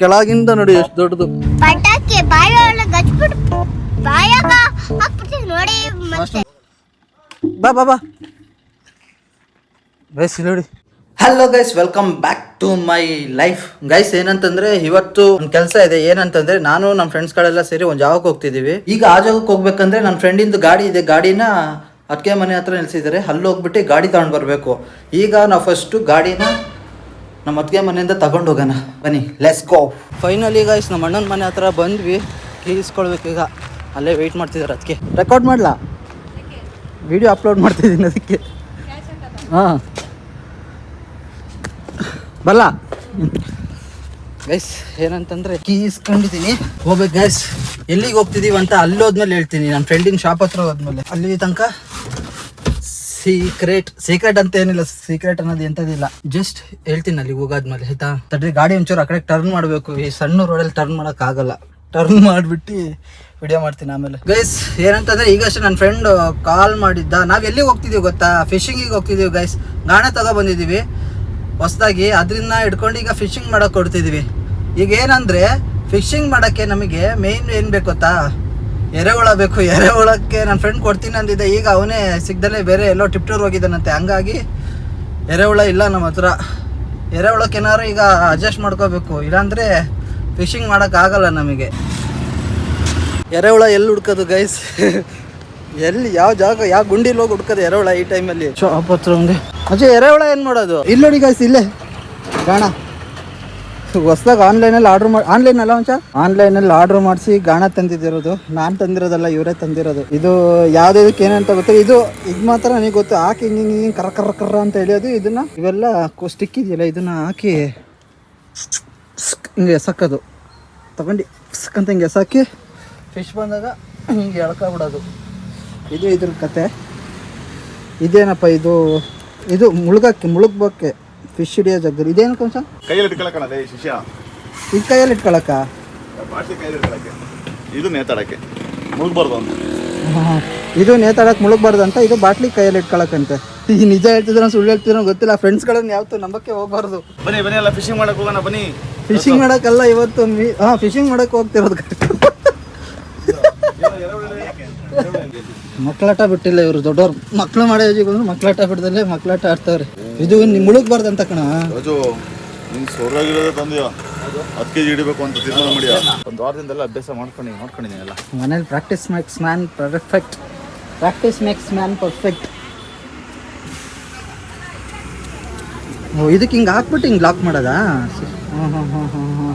ಕೆಳಗಿಂದ ನೋಡಿ ಎಷ್ಟು ದೊಡ್ಡದು ಪಟಾಕಿ ಬಾಯಿ ಒಳಗೆ ಹಚ್ಬಿಟ್ಟು ಬಾಯಾಗ ಹಾಕ್ಬಿಡ್ತೀವಿ ನೋಡಿ. ಬಾ ಬಾ ಬಾ ಗೈಸ್ ನೋಡಿ. Hello guys, welcome back to my life. Guys ಏನಂತಂದ್ರೆ ಇವತ್ತು ಒಂದು ಕೆಲಸ ಇದೆ. ಏನಂತಂದ್ರೆ ನಾನು ನಮ್ಮ ಫ್ರೆಂಡ್ಸ್ಗಳೆಲ್ಲ ಸೇರಿ ಒಂದು ಜಾಗಕ್ಕೆ ಹೋಗ್ತಿದ್ದೀವಿ. ಈಗ ಆ ಜಾಗಕ್ಕೆ ಹೋಗ್ಬೇಕಂದ್ರೆ ನನ್ನ ಫ್ರೆಂಡಿಂದು ಗಾಡಿ ಇದೆ. ಗಾಡಿನ ಅದಕ್ಕೆ ಮನೆ ಹತ್ರ ನಿಲ್ಸಿದ್ದಾರೆ. ಅಲ್ಲಿ ಹೋಗ್ಬಿಟ್ಟು ಗಾಡಿ ತಗೊಂಡು ಬರಬೇಕು. ಈಗ ನಾವು ಫಸ್ಟು ಗಾಡಿನ ನಮ್ಮ ಅತ್ತಿಗೆ ಮನೆಯಿಂದ ತಗೊಂಡು ಹೋಗೋಣ. ಬನ್ನಿ, ಲೆಟ್ಸ್ ಗೋ. ಫೈನಲಿ ಗೈಸ್ ನಮ್ಮ ಅಣ್ಣನ ಮನೆ ಹತ್ರ ಬಂದ್ವಿ. ಕೀಸ್ಕೊಳ್ಬೇಕು. ಈಗ ಅಲ್ಲೇ ವೆಯ್ಟ್ ಮಾಡ್ತಿದ್ದಾರೆ. ಅದಕ್ಕೆ ರೆಕಾರ್ಡ್ ಮಾಡಲಾ, ವಿಡಿಯೋ ಅಪ್ಲೋಡ್ ಮಾಡ್ತಿದ್ದೀನಿ ಅದಕ್ಕೆ. ಹಾಂ ಬಲ್ಲ ಗೈಸ್, ಏನಂತಂದರೆ ಕೀ ಇಸ್ಕೊಂಡಿದ್ದೀನಿ. ಹೋಗ್ಬೇಕು ಗೈಸ್. ಎಲ್ಲಿಗೆ ಹೋಗ್ತಿದ್ದೀವಿ ಅಂತ ಅಲ್ಲಿ ಹೋದ್ಮೇಲೆ ಹೇಳ್ತೀನಿ. ನನ್ನ ಫ್ರೆಂಡಿನ ಶಾಪ್ ಹತ್ರ ಹೋದ್ಮೇಲೆ. ಅಲ್ಲಿ ತನಕ ಸೀಕ್ರೆಟ್ ಅಂತ ಏನಿಲ್ಲ. ಸೀಕ್ರೆಟ್ ಅನ್ನೋದು ಎಂಥದಿಲ್ಲ, ಜಸ್ಟ್ ಹೇಳ್ತೀನಿ ಅಲ್ಲಿಗೆ ಹೋಗಾದ್ಮೇಲೆ. ಆಯ್ತಾ? ತಡ್ರಿ, ಗಾಡಿ ಒಂಚೂರು ಆ ಕಡೆ ಟರ್ನ್ ಮಾಡಬೇಕು. ಈ ಸಣ್ಣ ರೋಡಲ್ಲಿ ಟರ್ನ್ ಮಾಡೋಕ್ಕಾಗಲ್ಲ. ಟರ್ನ್ ಮಾಡಿಬಿಟ್ಟು ವಿಡಿಯೋ ಮಾಡ್ತೀನಿ ಆಮೇಲೆ. ಗೈಸ್ ಏನಂತಂದರೆ ಈಗಷ್ಟೇ ನನ್ನ ಫ್ರೆಂಡ್ ಕಾಲ್ ಮಾಡಿದ್ದ. ನಾವು ಎಲ್ಲಿಗೆ ಹೋಗ್ತಿದ್ದೀವಿ ಗೊತ್ತಾ? ಫಿಶಿಂಗಿಗೆ ಹೋಗ್ತಿದ್ದೀವಿ ಗೈಸ್. ಗಾಣ ತಗೊಬಂದಿದ್ದೀವಿ ಹೊಸದಾಗಿ. ಅದರಿಂದ ಹಿಡ್ಕೊಂಡು ಈಗ ಫಿಶಿಂಗ್ ಮಾಡೋಕೆ ಕೊಡ್ತಿದ್ದೀವಿ. ಈಗ ಏನಂದರೆ ಫಿಶಿಂಗ್ ಮಾಡೋಕ್ಕೆ ನಮಗೆ ಮೇಯ್ನ್ ಏನು ಬೇಕು ಗೊತ್ತಾ? ಎರೆಹುಳ ಬೇಕು. ಎರೆಹುಳಕ್ಕೆ ನನ್ನ ಫ್ರೆಂಡ್ ಕೊಡ್ತೀನಿ ಅಂದಿದ್ದೆ. ಈಗ ಅವನೇ ಸಿಗ್ದಲೇ ಬೇರೆ ಎಲ್ಲೋ ಟಿಪ್ ಟೂರ್ ಹೋಗಿದ್ದಾನಂತೆ. ಹಂಗಾಗಿ ಎರೆಹುಳ ಇಲ್ಲ ನಮ್ಮ ಹತ್ರ. ಎರೆಹುಳಕ್ಕೆ ಏನಾದ್ರು ಈಗ ಅಡ್ಜಸ್ಟ್ ಮಾಡ್ಕೋಬೇಕು, ಇಲ್ಲಾಂದರೆ ಫಿಶಿಂಗ್ ಮಾಡೋಕ್ಕಾಗಲ್ಲ ನಮಗೆ. ಎರೆಹುಳ ಎಲ್ಲಿ ಹುಡ್ಕೋದು ಗೈಸ್? ಎಲ್ಲಿ ಯಾವ ಜಾಗ, ಯಾವ ಗುಂಡಿಲಿ ಹೋಗಿ ಹುಡ್ಕೋದು ಎರೆಹುಳ ಈ ಟೈಮಲ್ಲಿ? ಶಾಪ್ ಹತ್ರ ಹಂಗೆ ಅಜ್ಜೆ ಎರೆಹುಳ ಏನು ಮಾಡೋದು? ಇಲ್ಲಿ ನೋಡಿ ಗೈಸ್, ಇಲ್ಲೇ ಗಾಣ ಹೊಸ್ದಾಗಿ ಆನ್ಲೈನಲ್ಲಿ ಆರ್ಡ್ರ್ ಮಾಡಿಸಿ ಗಾಣ ತಂದಿದ್ದಿರೋದು. ನಾನು ತಂದಿರೋದಲ್ಲ, ಇವರೇ ತಂದಿರೋದು. ಇದು ಯಾವುದಕ್ಕೆ ಏನಂತ ಗೊತ್ತಿಲ್ಲ. ಇದು ಮಾತ್ರ ನನಗೆ ಗೊತ್ತು. ಹಾಕಿ ಹಿಂಗೆ ಕರ್ರ ಅಂತ ಹೇಳಿಯೋದು. ಇದನ್ನ ಇವೆಲ್ಲ ಸ್ಟಿಕ್ ಇದೆಯಲ್ಲ, ಇದನ್ನ ಹಾಕಿ ಹಿಂಗೆ ಎಸಕೋದು. ತಗೊಂಡು ಅಂತ ಹಿಂಗೆ ಎಸಾಕಿ ಫಿಶ್ ಬಂದಾಗ ಹಿಂಗೆ ಎಳ್ಕೊಬಿಡೋದು. ಇದು ಇದ್ರ ಕತೆ. ಇದೇನಪ್ಪ ಇದು ಮುಳುಗಕ್ಕೆ ಫಿಶ್ ಹಿಡಿಯೋ ಜಾಗದಲ್ಲಿ. ಇದೇನು ಕೊಂಚ ಕೈಯಲ್ಲಿ ಇಟ್ಕೊಳಕಲ್ಲ ಶಿಷ್ಯ. ಇದು ಕೈಯಲ್ಲಿ ಇಟ್ಕೊಳಕ, ಇದು ನೇತಾಡಕ್ಕೆ ಮುಳುಗಬಾರ್ದು ಅಂತ. ಇದು ನೇತಾಡಕ್ಕೆ ಮುಳುಗಬಾರ್ದು ಅಂತ. ಇದು ಬಾಟ್ಲಿ ಕೈಯಲ್ಲಿ ಇಟ್ಕೊಳಕಂತೆ. ಈಗ ನಿಜ ಹೇಳ್ತಿದ್ರೆ ಸುಳ್ಳು ಹೇಳ್ತಿದ್ರೋ ಗೊತ್ತಿಲ್ಲ. ಫ್ರೆಂಡ್ಸ್ಗಳನ್ನ ಯಾವತ್ತೂ ನಂಬಕ್ಕೆ ಹೋಗ್ಬಾರ್ದು. ಬನ್ನಿ ಎಲ್ಲ ಫಿಶಿಂಗ್ ಮಾಡಕ್ಕೆ ಹೋಗೋಣ. ಬನ್ನಿ. ಫಿಶಿಂಗ್ ಮಾಡೋಕ್ಕಲ್ಲ ಇವತ್ತು. ಫಿಶಿಂಗ್ ಮಾಡೋಕ್ಕೆ ಹೋಗ್ತಿರೋದು. ಮಕ್ಕಳಾಟ ಬಿಟ್ಟಿಲ್ಲ ಇವರು ದೊಡ್ಡವ್ರು. ಮಕ್ಕಳು ಮಾಡೋ ಏಜಿಗೆ ಬಂದ್ರು ಮಕ್ಕಳಾಟ ಬಿಡ್ದಲ್ಲೇ ಮಕ್ಕಳಾಟ ಆಡ್ತಾವ್ರೆ. ಇದು ಮುಳುಗಬಾರ್ದು ಅಂತ ಕಣ. ನಿನ್ ಸೊರ್ರಾಗಿರೋದೇ ತಂದೆಯೋ 10 kg ಹಿಡಿಬೇಕು ಅಂತ ತೀರ್ಮಾನ ಮಾಡಿಯಾ? ಒಂದು ವಾರದಿಂದೆಲ್ಲ ಅಭ್ಯಾಸ ಮಾಡ್ಕೊಂಡಿದ್ದೀನಲ್ಲ. ಮನೇಲಿ ಪ್ರಾಕ್ಟೀಸ್ ಮೇಕ್ಸ್ ಮ್ಯಾನ್ ಪರ್ಫೆಕ್ಟ್. ಇದಕ್ಕೆ ಹಿಂಗೆ ಹಾಕ್ಬಿಟ್ಟು ಹಿಂಗೆ ಲಾಕ್ ಮಾಡೋದಾ?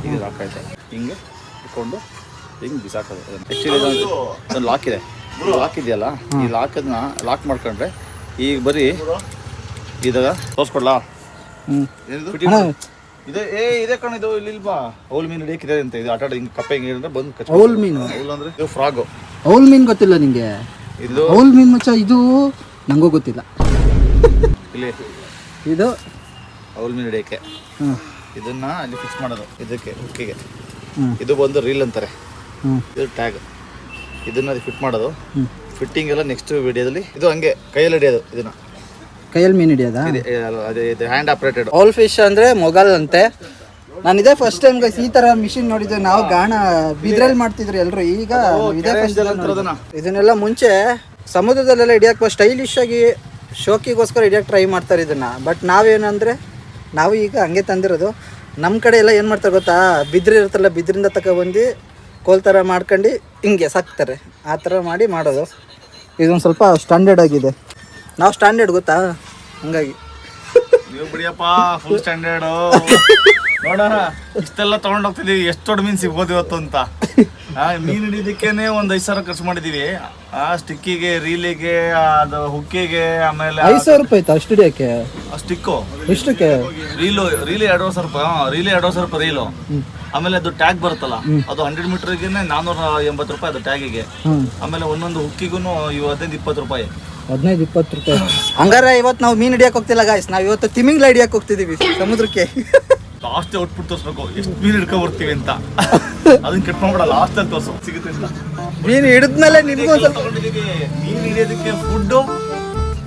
ಹಿಂಗೆ ಲಾಕ್ ಆಯ್ತು. ಹಿಂಗೆ ಇಟ್ಕೊಂಡು ಹಿಂಗೆ ಬಿಸಾಕೋದು. ಆ್ಯಕ್ಚುಲಿ ಒಂದು ಲಾಕ್ ಇದೆ. ಲಾಕ್ ಇದೆಯಲ್ಲ, ಈ ಲಾಕನ್ನ ಲಾಕ್ ಮಾಡ್ಕೊಂಡ್ರೆ ಈಗ ಬರೀ ಇದಾಗ ತೋರಿಸ್ಕೊಡ್ಲಾ? ಇದೇ ಕಣ. ಇದು ಇಲ್ವಾ ಔಲ್ ಮೀನು ಹಿಡಿಯಕ್ಕಿದೆ ಅಂತ. ಇದು ಆಟ ಹಿಂಗೆ ಕಪ್ಪೆ ಹಿಂಗೆ ಹೇಳಿದ್ರೆ ಬಂದು ಔಲ್ ಮೀನು. ಔಲ್ ಅಂದ್ರೆ ಇದು ಫ್ರಾಗು. ಔಲ್ ಮೀನು ಗೊತ್ತಿಲ್ಲ ನಿಂಗೆ? ಇದು ಔಲ್ ಮೀನು ಮಚ್ಚ. ಇದು ನಂಗೂ ಗೊತ್ತಿಲ್ಲ. ಇಲ್ಲಿ ಇದು ಔಲ್ ಮೀನು ಹಿಡಿಯಕ್ಕೆ ಇದನ್ನ ಅಲ್ಲಿ ಫಿಕ್ಸ್ ಮಾಡೋದು. ಇದಕ್ಕೆ ಹುಕ್ಕಿಗೆ ಇದು ಬಂದು ರೀಲ್ ಅಂತಾರೆ. ಇದು ಟ್ಯಾಗ್. ಇದನ್ನ ಫಿಟ್ ಮಾಡೋದು. ಫಿಟ್ಟಿಂಗ್ ಎಲ್ಲ ನೆಕ್ಸ್ಟ್ ವಿಡಿಯೋದಲ್ಲಿ. ಇದು ಹಂಗೆ ಕೈಯಲ್ಲಿ ಹಿಡಿಯೋದು. ಇದನ್ನ ಕೈಯಲ್ಲಿ ಮೀನು ಹಿಡಿಯೋದಾ? ಇದು ಹ್ಯಾಂಡ್ ಆಪರೇಟೆಡ್. ಔಲ್ ಫಿಶ್ ಅಂದರೆ ಮೊಗಲ್ ಅಂತೆ. ನಾನು ಇದೇ ಫಸ್ಟ್ ಟೈಮ್ ಗೈಸ್ ಈ ಥರ ಮಿಷಿನ್ ನೋಡಿದ್ದೆ. ನಾವು ಗಾಣ ಬಿದ್ರಲ್ಲಿ ಮಾಡ್ತಿದ್ರು ಎಲ್ಲರೂ. ಈಗ ಇದೇ ಇದನ್ನೆಲ್ಲ ಮುಂಚೆ ಸಮುದ್ರದಲ್ಲೆಲ್ಲ ಹಿಡಿಯೋಕೆ ಸ್ಟೈಲಿಶ್ ಆಗಿ ಶೋಕಿಗೋಸ್ಕರ ಹಿಡಿಯೋಕೆ ಟ್ರೈ ಮಾಡ್ತಾರೆ ಇದನ್ನು. ಬಟ್ ನಾವೇನಂದರೆ ನಾವು ಈಗ ಹಂಗೆ ತಂದಿರೋದು. ನಮ್ಮ ಕಡೆ ಎಲ್ಲ ಏನು ಮಾಡ್ತಾರೆ ಗೊತ್ತಾ? ಬಿದಿರು ಇರುತ್ತಲ್ಲ, ಬಿದ್ರಿಂದ ತಗೊಬಂದು ಕೋಲ್ ಥರ ಮಾಡ್ಕೊಂಡು ಹಿಂಗೆ ಸಾಕ್ತಾರೆ. ಆ ಥರ ಮಾಡೋದು. ಇದೊಂದು ಸ್ವಲ್ಪ ಸ್ಟ್ಯಾಂಡರ್ಡ್ ಆಗಿದೆ. ನಾವು ಸ್ಟ್ಯಾಂಡರ್ಡ್ ಗೊತ್ತಾ, ಹಂಗಾಗಿ ನೀವು ಬಿಡಿಯಪ್ಪ ಫುಲ್ ಸ್ಟ್ಯಾಂಡರ್ಡು. ನೋಡೋಣ ಇಷ್ಟೆಲ್ಲ ತೊಗೊಂಡು ಹೋಗ್ತಿದ್ದೀವಿ. ಎಷ್ಟು ದೊಡ್ಡ ಮೀನು ಸಿಗ್ಬೋದು ಇವತ್ತು ಅಂತ. ಮೀನು ಹಿಡಿಯೋದಕ್ಕೇನೆ ಒಂದು 5,000 ಖರ್ಚು ಮಾಡಿದ್ದೀವಿ. ಸ್ಟಿಕ್ಕಿಗೆ, ರೀಲಿಗೆ, ಅದು ಹುಕ್ಕಿಗೆ, ಆಮೇಲೆ 5,000 ರೂಪಾಯಿ ಆಯ್ತು ಅಷ್ಟು ಹಿಡಿಯೋಕ್ಕೆ. ಸ್ಟಿಕ್ಕು ಎಷ್ಟಕ್ಕೆ? ರೀಲಿ 2,500 ರೂಪಾಯಿ. ರೀಲಿ 2,500 ರೂಪಾಯಿ ರೀಲು. ಆಮೇಲೆ ಅದು ಟ್ಯಾಗ್ ಬರುತ್ತಲ್ಲ, ಅದು 100 ಮೀಟರ್ಗೆ 480 ರೂಪಾಯಿ ಅದು ಟ್ಯಾಗಿಗೆ. ಆಮೇಲೆ ಒಂದೊಂದು ಹುಕ್ಕಿಗೂ 15-20 ರೂಪಾಯಿ. 15-20 ರೂಪಾಯಿ. ಹಂಗಾರೆ ಇವತ್ತು ನಾವು ಮೀನು ಹಿಡಿಯಕ್ಕೆ ಹೋಗ್ತಿಲ್ಲ ಗಾಯ್ಸ್. ನಾವು ಇವತ್ತು ತಿಮಿಂಗ್ಲ ಹಿಡಿಯಕ್ಕೆ ಹೋಗ್ತಿದ್ದೀವಿ ಸಮುದ್ರಕ್ಕೆ. ಲಾಸ್ಟ್ ಔಟ್ಪುಟ್ ತೋರಿಸ್ಬೇಕು, ಎಷ್ಟು ಮೀನು ಹಿಡ್ಕೊಂಡ್ ಬರ್ತೀವಿ ಅಂತ. ಅದನ್ನ ಕಟ್ ಮಾಡ್ಬೇಡ, ಲಾಸ್ಟ್ ಅಲ್ಲಿ ತೋರಿಸು ಸಿಗುತ್ತೆ. ಮೀನು ಹಿಡಿದ್ಮೇಲೆ ನಿಮ್ಗೂ ಮೀನು ಹಿಡಿಯೋದಕ್ಕೆ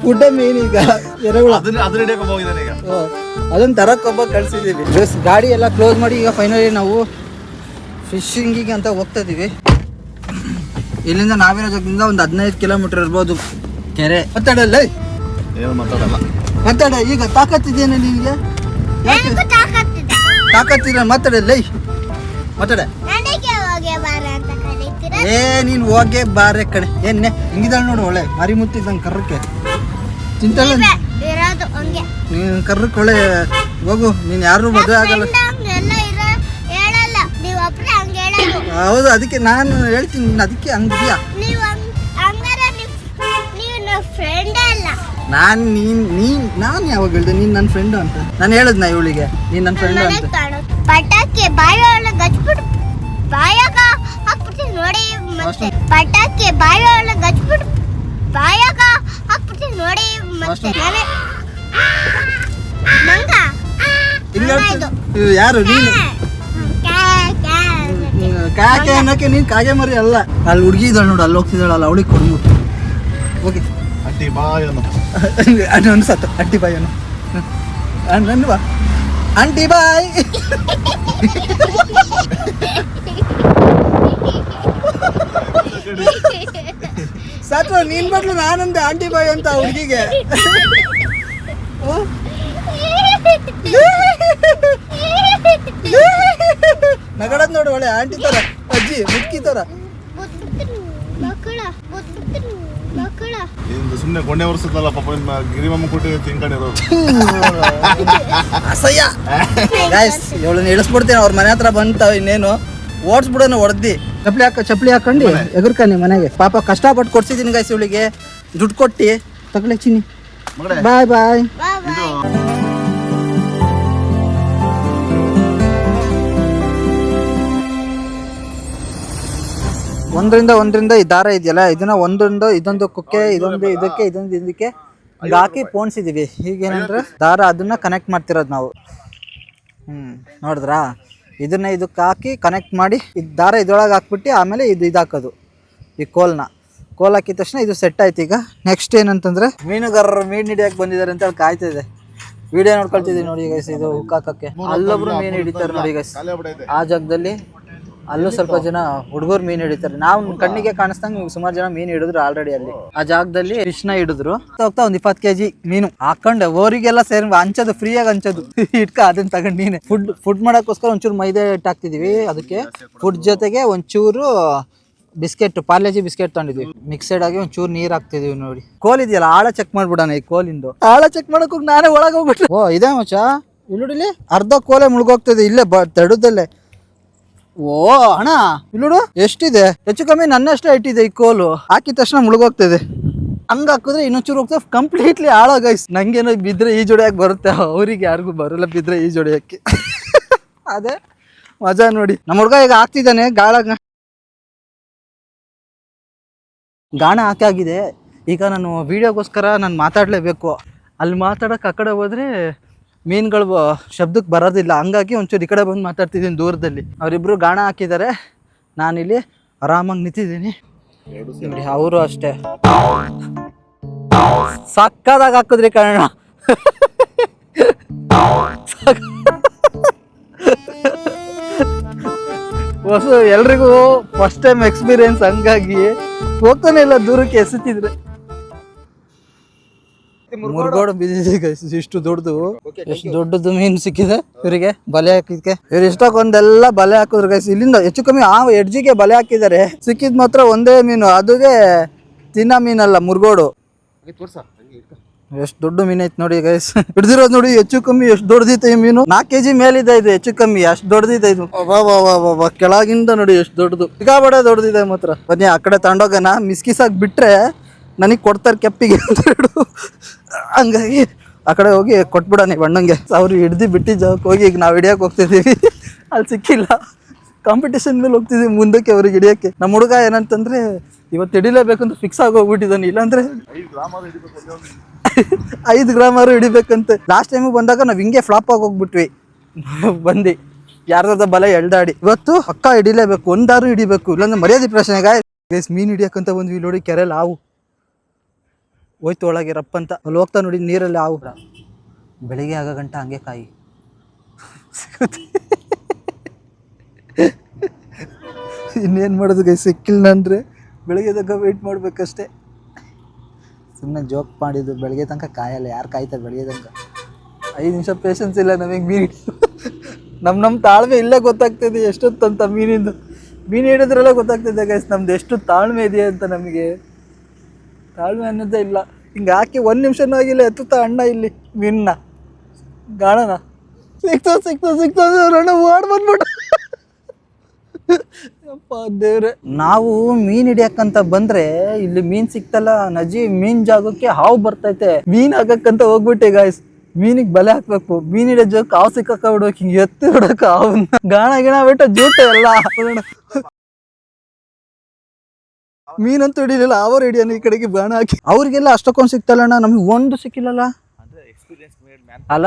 ಫುಡ್ ಮೀನು ಈಗ ಎರೆಹುಳ ಅದನ್ನ ಹಿಡಿಯಕ್ಕೆ ಹೋಗಿದ್ದಾನೆ ಈಗ. ಅದೊಂದು ತರಕ್ಕೊಬ್ಬ ಕಳ್ಸಿದೀವಿ. ಜಸ್ಟ್ ಗಾಡಿ ಎಲ್ಲ ಕ್ಲೋಸ್ ಮಾಡಿ ಈಗ ಫೈನಲಿ ನಾವು ಫಿಶಿಂಗಿಗೆ ಅಂತ ಹೋಗ್ತಾ ಇದೀವಿ. ಇಲ್ಲಿಂದ ನಾವಿರೋ ಜಾಗದಿಂದ ಒಂದು 15 ಕಿಲೋಮೀಟರ್ ಇರ್ಬೋದು ಕೆರೆ. ಮಾತಾಡಲ್ಲ ಏನು ಮಾತಾಡಲ್ಲ. ಮಾತಾಡ. ಈಗ ತಾಕತ್ತಿದ್ದೇನೆ ನಿನಗೆ? ನನಗೂ ತಾಕತ್ತಿದೆ. ತಾಕತ್ತಿರ ಮಾತಾಡಲ್ಲ. ಮಾತಾಡ. ನನಗೆ ಹೋಗಿ ಬಾರ ಅಂತ ಕರೀತೀರ. ನೀನು ಹೋಗೇ ಬಾರೆ ಕಡೆ ಏನೇ ಹಿಂಗಿದಾಳೆ ನೋಡು, ಒಳ್ಳೆ ಮಾರಿ ಮುತ್ತಿದ್ದಂಗೆ ಕರ್ರಕ್ಕೆ ಚಿಂತಲ್ಲ ಇರೋದು ಹಂಗೆ. ನೀನು ಕರ್ರಕ್ಕೆ ಒಳ್ಳೆ ಹೋಗು. ನೀನು ಯಾರು ಮದುವೆ ಆಗಲ್ಲ. ಎಲ್ಲ ಹೇಳಲ್ಲ, ನೀವು ಒಬ್ರೆ ಹಂಗೆ ಹೇಳೋದು. ಹೌದು, ಅದಕ್ಕೆ ನಾನು ಹೇಳ್ತೀನಿ, ನೀನು ಅದಕ್ಕೆ ಹಂಗಿದ್ಯಾ. ನೀವು ಹಂಗಾರೆ ನೀವು ನನ್ನ ಫ್ರೆಂಡ್ ಅಲ್ಲ. ನಾನು ಯಾವಾಗ ಹೇಳ್ದೆ ನೀನು ನನ್ನ ಫ್ರೆಂಡು ಅಂತ? ನಾನು ಹೇಳಿದ್ನ ಇವಳಿಗೆ ನೀನು ನನ್ನ ಫ್ರೆಂಡು ಅಂತ? ಪಟಾಕಿ ಬಾಯಿ ಒಳಗೆ ಹಚ್ಬಿಟ್ಟು ಬಾಯಾಗ ಹಾಕ್ಬಿಡ್ತೀನಿ ನೋಡಿ. ಮತ್ತೆ ಪಟಾಕಿ ಬಾಯಿ ಒಳಗೆ ಹಚ್ಬಿಟ್ಟು ಬಾಯಾಗ ಹಾಕ್ಬಿಡ್ತೀನಿ ನೋಡಿ. ಮತ್ತೆ ಮಂಗ ಯಾರು ನೀನು? ಕಾಗೆ ಅನ್ನೋಕೆ ನೀನು ಕಾಗೆ ಮರಿ ಅಲ್ಲ. ಅಲ್ಲಿ ಹುಡುಗಿ ಇದ್ದಾಳೆ ನೋಡು, ಅಲ್ಲಿ ಹೋಗ್ತಿದ್ದಾಳಲ್ಲ, ಅವಳಿಗೆ ಕೊಡ್ಬಿಟ್ಟು ಓಕೆ. ಅಟ್ಟಿ ಬಾಯ್ ಅನ್ನೋ ಅನ್ಸತ್ತ ಅಟ್ಟಿ ಬಾಯ್ ಅನ್ನೋ ನನ್ನ ಬಾ ಆಂಟಿ ಬಾಯ್. ಸಾಕು ನೀನ್ ಬಟ್ಲು ನಾನಂದೆ ಆಂಟಿ ಬಾಯ್ ಅಂತ ಹುಡುಗಿಗೆ. ನಗಡದ್ ನೋಡು, ಒಳ್ಳೆ ಆಂಟಿ ತರ, ಅಜ್ಜಿ ಮುದ್ಕಿ ತರ. ಸುಮ್ಮನೆ ಗೊಂಡೆ ವರ್ಷದಲ್ಲ ಪಾಪ ಗಿರಿಮಮ್ಮ ಕೊಟ್ಟು ತಿನ್ಕೊಂಡಿರೋದು. ಅಸಹ್ಯ. ಇವಳನ್ನ ಇಳಿಸ್ಬಿಡ್ತೀನಿ ಅವ್ರ ಮನೆ ಹತ್ರ ಬಂತಾವ. ಇನ್ನೇನು ಓಡಿಸ್ಬಿಡೋಣ ಹೊಡೆದಿ. ಚಪ್ಪಲಿ ಹಾಕೊಂಡು ಎಗರ್ಕ ನಿಮ್ಮ ಮನೆಗೆ. ಪಾಪ ಕಷ್ಟಪಟ್ಟು ಕೊಡ್ಸಿದ್ದೀನಿ ಗೈಸ್ ಇವಳಿಗೆ, ದುಡ್ಡು ಕೊಟ್ಟು ತಗೊಳ್ಳೆ ಚಿನ್ನಿ. ಬಾಯ್ ಬಾಯ್. ಒಂದರಿಂದ ಈ ದಾರ ಇದೆಯಲ್ಲ, ಇದನ್ನ ಒಂದೊಂದು ಇದೊಂದು ಕುಕ್ಕೆ, ಇದೊಂದು ಇದಕ್ಕೆ, ಇದೊಂದು ಇದಕ್ಕೆ ಹಾಕಿ ಪೋಣಿಸಿದೀವಿ. ಹೀಗೇನಂದ್ರೆ ದಾರ ಅದನ್ನ ಕನೆಕ್ಟ್ ಮಾಡ್ತಿರೋದು ನಾವು. ನೋಡಿದ್ರಾ? ಇದನ್ನ ಇದಕ್ಕೆ ಹಾಕಿ ಕನೆಕ್ಟ್ ಮಾಡಿ ದಾರ ಇದ್ರೊಳಗೆ ಹಾಕ್ಬಿಟ್ಟು ಆಮೇಲೆ ಇದು ಹಾಕೋದು ಈ ಕೋಲ್ ಹಾಕಿದ ತಕ್ಷಣ ಇದು ಸೆಟ್ ಆಯ್ತು. ಈಗ ನೆಕ್ಸ್ಟ್ ಏನಂತಂದ್ರೆ ಮೀನುಗಾರರು ಮೀನು ಹಿಡಿಯಕ್ಕೆ ಬಂದಿದ್ದಾರೆ ಅಂತ ಹೇಳಿ ಕಾಯ್ತಿದೆ. ವಿಡಿಯೋ ನೋಡ್ಕೊಳ್ತಿದ್ದೀವಿ ನೋಡಿ ಗೈಸ್. ಇದು ಹುಕ್ ಹಾಕಕ್ಕೆ ಅಲ್ಲೊಬ್ರು ಮೀನು ಹಿಡಿತಾರೆ ನೋಡಿ ಗೈಸ್. ಆ ಜಾಗದಲ್ಲಿ ಅಲ್ಲೂ ಸ್ವಲ್ಪ ಜನ ಹುಡುಗರು ಮೀನು ಹಿಡಿತಾರೆ. ನಾವು ಕಣ್ಣಿಗೆ ಕಾಣಿಸ್ದಂಗೆ ಸುಮಾರು ಜನ ಮೀನು ಹಿಡಿದ್ರು ಆಲ್ರೆಡಿ. ಅಲ್ಲಿ ಆ ಜಾಗದಲ್ಲಿ ಫಿಶ್ನ ಹಿಡಿದ್ರು. ಹೋಗ್ತಾ ಒಂದ್ 20 kg ಮೀನು ಹಾಕೊಂಡು ಓರಿಗೆಲ್ಲ ಸೇರಿ ಹಂಚೋದು, ಫ್ರೀಯಾಗಿ ಹಂಚೋದು. ಇಟ್ಕ ಅದನ್ನ ತಗೊಂಡು ನೀನೆ ಫುಡ್ ಮಾಡೋಕ್ಕೋಸ್ಕರ ಒಂಚೂರು ಮೈದಾ ಹಿಟ್ಟು ಹಾಕ್ತಿದೀವಿ. ಅದಕ್ಕೆ ಫುಡ್ ಜೊತೆಗೆ ಒಂಚೂರು ಬಿಸ್ಕೆಟ್, ಪಾರ್ಲೆಜಿ ಬಿಸ್ಕೆಟ್ ತಗೊಂಡಿದ್ವಿ. ಮಿಕ್ಸೆಡ್ ಆಗಿ ಒಂಚೂರು ನೀರ್ ಹಾಕ್ತಿದೀವಿ ನೋಡಿ. ಕೋಲ್ ಇದೆಯಲ್ಲ, ಆಳ ಚೆಕ್ ಮಾಡ್ಬಿಡೋಣ. ಈ ಕೋಲಿಂದು ಆಳ ಚೆಕ್ ಮಾಡಕ್ ಹೋಗಿ ನಾನೇ ಒಳಗೆ ಹೋಗ್ಬಿಟ್ಟು, ಓ ಇದೇ ಮಚ್ಚ ಇಲ್ಲಿ ಅರ್ಧ ಕೋಲೆ ಮುಳುಗೋಗ್ತದೆ ಇಲ್ಲೇ ತಡದಲ್ಲೇ. ಓ ಅಣ್ಣ ಇಲ್ಲೋಡು ಎಷ್ಟಿದೆ, ಹೆಚ್ಚು ಕಮ್ಮಿ ನನ್ನಷ್ಟೇ ಇಟ್ಟಿದೆ. ಈ ಕೋಲು ಹಾಕಿದ ತಕ್ಷಣ ಮುಳುಗೋಗ್ತದೆ. ಹಂಗ ಹಾಕಿದ್ರೆ ಇನ್ನೊಂಚೂರು ಹೋಗ್ತದೆ. ಕಂಪ್ಲೀಟ್ಲಿ ಆಳ ಗೈಸ್. ನಂಗೇನೋ ಬಿದ್ರೆ ಈ ಜೋಡಿಯಾಗಿ ಬರುತ್ತೆ, ಅವ್ರಿಗೆ ಯಾರಿಗೂ ಬರಲ್ಲ ಬಿದ್ರೆ ಈ ಜೋಡಿಯಕ್ಕೆ. ಅದೇ ಮಜಾ ನೋಡಿ. ನಮ್ಮ ಹುಡುಗ ಈಗ ಹಾಕ್ತಿದ್ದಾನೆ ಗಾಣ ಹಾಕಾಗಿದೆ. ಈಗ ನಾನು ವಿಡಿಯೋಗೋಸ್ಕರ ನಾನು ಮಾತಾಡಲೇಬೇಕು. ಅಲ್ಲಿ ಮಾತಾಡೋಕೆ ಆ ಕಡೆ ಹೋದ್ರೆ ಮೀನುಗಳು ಶಬ್ದಕ್ಕೆ ಬರೋದಿಲ್ಲ. ಹಂಗಾಗಿ ಒಂಚೂರು ಈ ಕಡೆ ಬಂದು ಮಾತಾಡ್ತಿದ್ದೀನಿ ದೂರದಲ್ಲಿ. ಅವರಿಬ್ರು ಗಾಣ ಹಾಕಿದ್ದಾರೆ, ನಾನಿಲ್ಲಿ ಆರಾಮಾಗಿ ನಿಂತಿದ್ದೀನಿ ನೋಡಿ. ಅವರು ಅಷ್ಟೇ ಸಕ್ಕದಾಗ ಹಾಕಿದ್ರಿ ಕಣ. ಹೊಸ ಎಲ್ರಿಗೂ ಫಸ್ಟ್ ಟೈಮ್ ಎಕ್ಸ್ಪೀರಿಯನ್ಸ್, ಹಂಗಾಗಿ ಹೋಗ್ತಾನೆ ಇಲ್ಲ ದೂರಕ್ಕೆ ಎಸೆತಿದ್ರೆ. ಮುರುಗೋಡು ಬಿದ್ದಿದೆ ಗೈಸ್. ಇಷ್ಟು ದೊಡ್ಡದು ಮೀನು ಸಿಕ್ಕಿದೆ ಇವರಿಗೆ ಬಲೆ ಹಾಕಿದ್ಕೆ. ಇವ್ರು ಇಷ್ಟಕ್ಕೊಂದೆಲ್ಲ ಬಲೆ ಹಾಕಿದ್ರು ಗೈಸ್. ಇಲ್ಲಿಂದ ಹೆಚ್ಚು ಕಮ್ಮಿ ಆ ಎಡ್ಜಿಗೆ ಬಲೆ ಹಾಕಿದ್ದಾರೆ. ಸಿಕ್ಕಿದ್ ಮಾತ್ರ ಒಂದೇ ಮೀನು, ಅದುಗೆ ತಿನ್ನ ಮೀನಲ್ಲ, ಮುರುಗೋಡು. ಎಷ್ಟು ದೊಡ್ಡ ಮೀನ್ ಐತೆ ನೋಡಿ ಗೈಸ್. ಹಿಡ್ದಿರೋದು ನೋಡಿ ಹೆಚ್ಚು ಕಮ್ಮಿ ಎಷ್ಟು ದೊಡ್ಡದಿತ್ತು ಈ ಮೀನು. 4 kg ಮೇಲಿದೆ ಇದು, ಹೆಚ್ಚು ಕಮ್ಮಿ ಅಷ್ಟು ದೊಡ್ಡದಿದೆ ಇದು. ಕೆಳಗಿಂದ ನೋಡಿ ಎಷ್ಟು ದೊಡ್ಡದು, ಸಿಕ್ಕಾಬಡೆ ದೊಡ್ಡದಿದೆ ಮಾತ್ರ. ಬನ್ನಿ ಆ ಕಡೆ ತಗೊಂಡೋಗೋಣ. ಮಿಸ್ಕಿಸಾಗಿ ಬಿಟ್ರೆ ನನಗೆ ಕೊಡ್ತಾರೆ ಕೆಪ್ಪಿಗೆ ಅಂತ ಹೇಳು. ಹಂಗಾಗಿ ಆ ಕಡೆ ಹೋಗಿ ಕೊಟ್ಬಿಡೋಣ ಬಣ್ಣಂಗೆ. ಅವ್ರು ಹಿಡ್ದು ಬಿಟ್ಟು ಜಾಗಕ್ಕೆ ಹೋಗಿ ಈಗ ನಾವು ಹಿಡಿಯೋಕೆ ಹೋಗ್ತಿದ್ದೀವಿ. ಅಲ್ಲಿ ಸಿಕ್ಕಿಲ್ಲ, ಕಾಂಪಿಟೇಷನ್ ಮೇಲೆ ಹೋಗ್ತಿದ್ದೀವಿ ಮುಂದಕ್ಕೆ ಅವ್ರಿಗೆ ಹಿಡಿಯೋಕ್ಕೆ. ನಮ್ಮ ಹುಡುಗ ಏನಂತಂದ್ರೆ ಇವತ್ತು ಹಿಡಿಲೇಬೇಕು ಅಂತ ಫಿಕ್ಸ್ ಆಗಿ ಹೋಗ್ಬಿಟ್ಟಿದ್ದಾನೆ. ಇಲ್ಲಾಂದ್ರೆ 5 ಗ್ರಾಮಾರು ಹಿಡಿಬೇಕಂತೆ. ಲಾಸ್ಟ್ ಟೈಮಿಗೆ ಬಂದಾಗ ನಾವು ಹಿಂಗೆ ಫ್ಲಾಪ್ ಆಗಿ ಹೋಗ್ಬಿಟ್ವಿ ಬಂದು ಯಾರ್ದಾದ ಬಲ ಎಳ್ದಾಡಿ. ಇವತ್ತು ಪಕ್ಕ ಹಿಡಿಲೇಬೇಕು, ಒಂದಾರು ಹಿಡಿಬೇಕು, ಇಲ್ಲಾಂದ್ರೆ ಮರ್ಯಾದೆ ಪ್ರಶ್ನೆಗೆ. ಮೀನು ಹಿಡಿಯೋಕ್ಕಂತ ಬಂದ್ವಿ ನೋಡಿ. ಕೆರೆಯಲ್ಲಿ ಹಾವು ಹೋಯ್ತು ಒಳಗೆ ರಪ್ಪಂತ. ಅಲ್ಲಿ ಹೋಗ್ತಾ ನೋಡಿ ನೀರಲ್ಲಿ ಹಾವು. ಬೆಳಿಗ್ಗೆ ಆಗೋ ಗಂಟ ಹಂಗೆ ಕಾಯಿ. ಇನ್ನೇನು ಮಾಡೋದು ಗೈ, ಸಿಕ್ಕಿಲ್ಲ ಅಂದರೆ ಬೆಳಿಗ್ಗೆ ತನಕ ವೆಯ್ಟ್ ಮಾಡಬೇಕಷ್ಟೇ. ಸುಮ್ಮನೆ ಜೋಕ್ ಮಾಡಿದ್ದು, ಬೆಳಗ್ಗೆ ತನಕ ಕಾಯಲ್ಲ, ಯಾರು ಕಾಯ್ತಾರೆ ಬೆಳಗ್ಗೆ ತನಕ? 5 ನಿಮಿಷ ಪೇಷನ್ಸ್ ಇಲ್ಲ ನಮಗೆ ಮೀನು. ನಮ್ಮ ತಾಳ್ಮೆ ಇಲ್ಲೇ ಗೊತ್ತಾಗ್ತಿದೆ ಎಷ್ಟೊತ್ತಂತ ಮೀನು ಹಿಡಿದ್ರಲ್ಲೇ ಗೊತ್ತಾಗ್ತಿದೆ ಗೈಸ್ ನಮ್ದು ಎಷ್ಟು ತಾಳ್ಮೆ ಇದೆ ಅಂತ. ನಮಗೆ ತಾಳ್ಮೆ ಅನ್ನೋದೇ ಇಲ್ಲ. ಹಿಂಗೆ ಹಾಕಿ 1 ನಿಮಿಷನೂ ಆಗಿಲ್ಲ, ಎತ್ತುತ್ತಾ ಅಣ್ಣ ಇಲ್ಲಿ ಮೀನನ್ನ. ಗಾಣನ ಸಿಕ್ತೋ ಅಣ್ಣ ಓಡ್ ಬಂದ್ಬಿಟ್ಟು. ಅಪ್ಪ ದೇವ್ರೆ, ನಾವು ಮೀನ್ ಹಿಡಿಯಕ್ಕಂತ ಬಂದ್ರೆ ಇಲ್ಲಿ ಮೀನ್ ಸಿಕ್ತಲ್ಲ ನಜಿ, ಮೀನ್ ಜಾಗಕ್ಕೆ ಹಾವು ಬರ್ತೈತೆ. ಮೀನ್ ಹಾಕಕ್ಕಂತ ಹೋಗ್ಬಿಟ್ಟೆ ಗಾಯ್ಸ್, ಮೀನಿಗೆ ಬಲೆ ಹಾಕ್ಬೇಕು. ಮೀನ್ ಹಿಡಿಯೋ ಜಾಗಕ್ಕೆ ಹಾವು ಸಿಕ್ಕಾಕ ಬಿಡ್ಬೇಕು, ಹಿಂಗೆ ಎತ್ತಿ ಬಿಡಕ ಹಾವನ್ನ. ಗಾಣ ಬಿಟ್ಟು ಜೂಟ ಎಲ್ಲ ಮೀನಂತೂ ಹಿಡಿಲಿಲ್ಲ, ಅವರು ಹಿಡಿಯೋಣ ಈ ಕಡೆಗೆ ಬಾಣ ಹಾಕಿ. ಅವ್ರಿಗೆಲ್ಲ ಅಷ್ಟಕ್ಕೊಂದು ಸಿಕ್ತಲ್ಲಣ್ಣ, ನಮಗೆ ಒಂದು ಸಿಕ್ಕಿಲ್ಲಲ್ಲ ಅಲ್ಲ.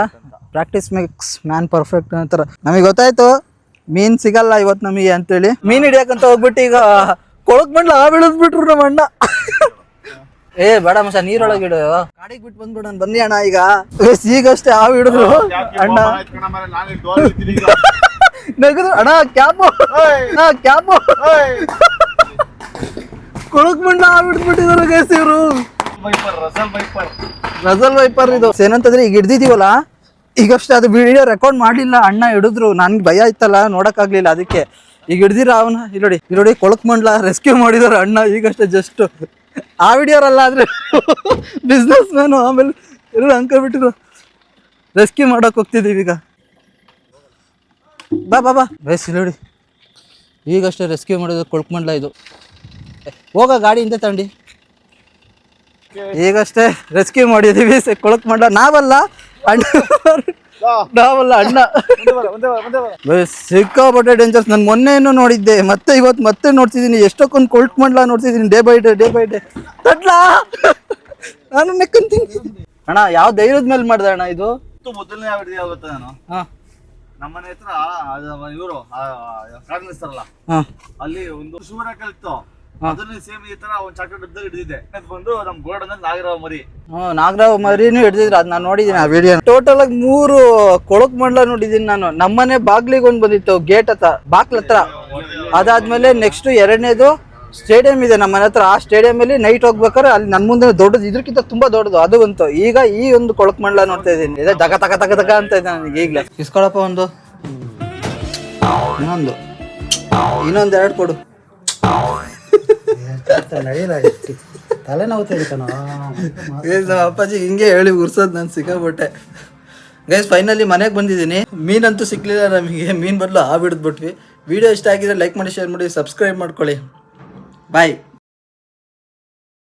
ಪ್ರಾಕ್ಟೀಸ್ ಮೇಕ್ಸ್ ಮ್ಯಾನ್ ಪರ್ಫೆಕ್ಟ್ ಅಂತಾರ. ನಮಗೆ ಗೊತ್ತಾಯ್ತು ಮೀನ್ ಸಿಗಲ್ಲ ಇವತ್ತು ನಮಗೆ ಅಂತೇಳಿ ಮೀನ್ ಹಿಡಿಯಕಂತ ಹೋಗ್ಬಿಟ್ಟು ಈಗ ಕೊಳಕ್ ಬಂಡ್ಲ ಬಿಡಿದ್ಬಿಟ್ರು ನಮ್ಮ ಅಣ್ಣ. ಏ ಬೇಡ ಮಸ, ನೀರೊಳಗಿಡು, ಗಾಡಿಗೆ ಬಿಟ್ಟು ಬಂದ್ಬಿಡೋಣ ಬನ್ನಿ ಅಣ್ಣ. ಈಗ ಈಗಷ್ಟೇ ಹಾವು ಹಿಡಿದ್ರು ಅಣ್ಣ. ನಗದು ಅಣ್ಣ ಕ್ಯಾಪು ಕೊಳಕ್ ಬಂಡ್ಲ ಬಿಡ್ಬಿಟ್ಟಿದ್ರು ಗೈಸ್ ಇವರು. ರಸಲ್ ವೈಪರ್ ಇದು ಏನಂತಂದ್ರೆ ಈಗ ಹಿಡ್ದಿದೀವಲ್ಲ, ಈಗಷ್ಟೇ ಅದು ವಿಡಿಯೋ ರೆಕಾರ್ಡ್ ಮಾಡಲಿಲ್ಲ, ಅಣ್ಣ ಹಿಡಿದ್ರು. ನನ್ಗೆ ಭಯ ಇತ್ತಲ್ಲ, ನೋಡೋಕ್ಕಾಗಲಿಲ್ಲ, ಅದಕ್ಕೆ ಈಗ ಹಿಡ್ದಿರ ಅವನ ಇಲ್ಲಿ ಕೊಳಕ್ ಮಂಡ್ಲ ರೆಸ್ಕ್ಯೂ ಮಾಡಿದಾರೆ ಅಣ್ಣ ಈಗಷ್ಟೇ ಜಸ್ಟ್. ಆ ವಿಡಿಯೋರಲ್ಲ ಆದರೆ ಬಿಸ್ನೆಸ್ ಮ್ಯಾನು. ಆಮೇಲೆ ಎಲ್ಲರೂ ಅನ್ಕೊಬಿಟ್ಟಿರು ರೆಸ್ಕ್ಯೂ ಮಾಡೋಕೆ ಹೋಗ್ತಿದ್ದೀವಿ ಈಗ. ಬಾ ಬೇಸ್ ನೋಡಿ, ಈಗಷ್ಟೇ ರೆಸ್ಕ್ಯೂ ಮಾಡಿದ್ರು ಕೊಳಕ್ ಮಂಡ್ಲ ಇದು. ಹೋಗ ಗಾಡಿ ಹಿಂದೆ ತಗೊಂಡು ಈಗಷ್ಟೇ ರೆಸ್ಕ್ಯೂ ಮಾಡಿದ್ದೀವಿ ಕೊಳಕ್ ಮಂಡ್ಲ. ನಾವಲ್ಲ ಅಣ್ಣ ಸಿಕ್ಕಾಪಟ್ಟೆ ಡೇಂಜರ್ಸ್. ನಾನು ಮೊನ್ನೆನೂ ನೋಡಿದ್ದೆ, ಇವತ್ತು ನೋಡ್ತಿದ್ದೀನಿ. ಎಷ್ಟೊಕ್ಕೊಂದು ಕೊಳಕ್ ಮಂಡ್ಲ ನೋಡ್ತಿದ್ದೀನಿ ಡೇ ಬೈ ಡೇ. ತಡ್ಲಾ ನಾನು ನೆಕ್ಕಂತೀನಿ ಅಣ್ಣ. ಯಾವ ಧೈರ್ಯದ ಮೇಲೆ ಮಾಡಿದೆ ಅಣ್ಣ ಇದು? ಮೊದಲನೇ ಆಗುತ್ತೆ ನಾನು ನಮ್ಮನೆ ಹತ್ರ ಇವರು ಕಾಣಿಸ್ತಾರಲ್ಲ, ಅಲ್ಲಿ ಒಂದು ಶಿವರಾಕಲ್ ಇತ್ತು. ಅದನ್ನ ಸೇಮ್ ಈ ತರ ಒಂದು ಚಾಕ್ಲೇಟ್ ಹಿಡಿದಿದೆ. ಬಂದು ನಮ್ ಗೋಡನ್ ನಾಗರಾವ್ ಮರಿ, ನಾಗರಾವ್ ಮರಿನೂ ಹಿಡಿದಿದ್ರು. ಅದ್ ನಾನು ನೋಡಿದ್ದೀನಿ ಆ ವಿಡಿಯೋ. ಟೋಟಲ್ ಆಗಿ 3 ಕೊಳಕ್ ಮಂಡ್ಲ ನೋಡಿದೀನಿ ನಾನು. ನಮ್ಮನೆ ಬಾಗ್ಲಿಗೆ ಒಂದ್ ಬಂದಿತ್ತು, ಗೇಟ್ ಹತ್ರ, ಬಾಕ್ಲ ಹತ್ರ. ಅದಾದ್ಮೇಲೆ ನೆಕ್ಸ್ಟ್ 2ನೇದು ಸ್ಟೇಡಿಯಂ ಇದೆ ನಮ್ಮ ಮನೆ ಹತ್ರ. ಆ ಸ್ಟೇಡಿಯಂ ಅಲ್ಲಿ ನೈಟ್ ಹೋಗ್ಬೇಕಾದ್ರೆ ಅಲ್ಲಿ ನನ್ ಮುಂದೆ ದೊಡ್ಡದು, ಇದ್ರಕ್ಕಿಂತ ತುಂಬಾ ದೊಡ್ಡದು ಅದು ಬಂತು. ಈಗ ಈ ಒಂದು ಕೊಳಕ್ ಮಂಡ್ಲ ನೋಡ್ತಾ ಇದ್ದೀನಿ. ಇದೇ ತಕ ತಕ ತಕ ತಕ ಅಂತ ಇದೆ ನನಗೆ ಈಗಲೇ. ಇಸ್ಕೊಳಪ್ಪ ಒಂದು, ಇನ್ನೊಂದು 2 ಕೊಡು. ತಲೆನೋವು ನಮ್ಮ ಅಪ್ಪಾಜಿ ಹಿಂಗೆ ಹೇಳಿ ಉರ್ಸೋದು ನಾನು ಸಿಕ್ಕಾಬಿಟ್ಟೆ ಗೈಸ್. ಫೈನಲಿ ಮನೆಗೆ ಬಂದಿದ್ದೀನಿ. ಮೀನಂತೂ ಸಿಕ್ಲಿಲ್ಲ ನಮಗೆ, ಮೀನ್ ಬದಲು ಹಾವು ಹಿಡಿದ್ಬಿಟ್ವಿ. ವಿಡಿಯೋ ಇಷ್ಟ ಆಗಿದ್ರೆ ಲೈಕ್ ಮಾಡಿ, ಶೇರ್ ಮಾಡಿ, ಸಬ್ಸ್ಕ್ರೈಬ್ ಮಾಡ್ಕೊಳ್ಳಿ. ಬಾಯ್.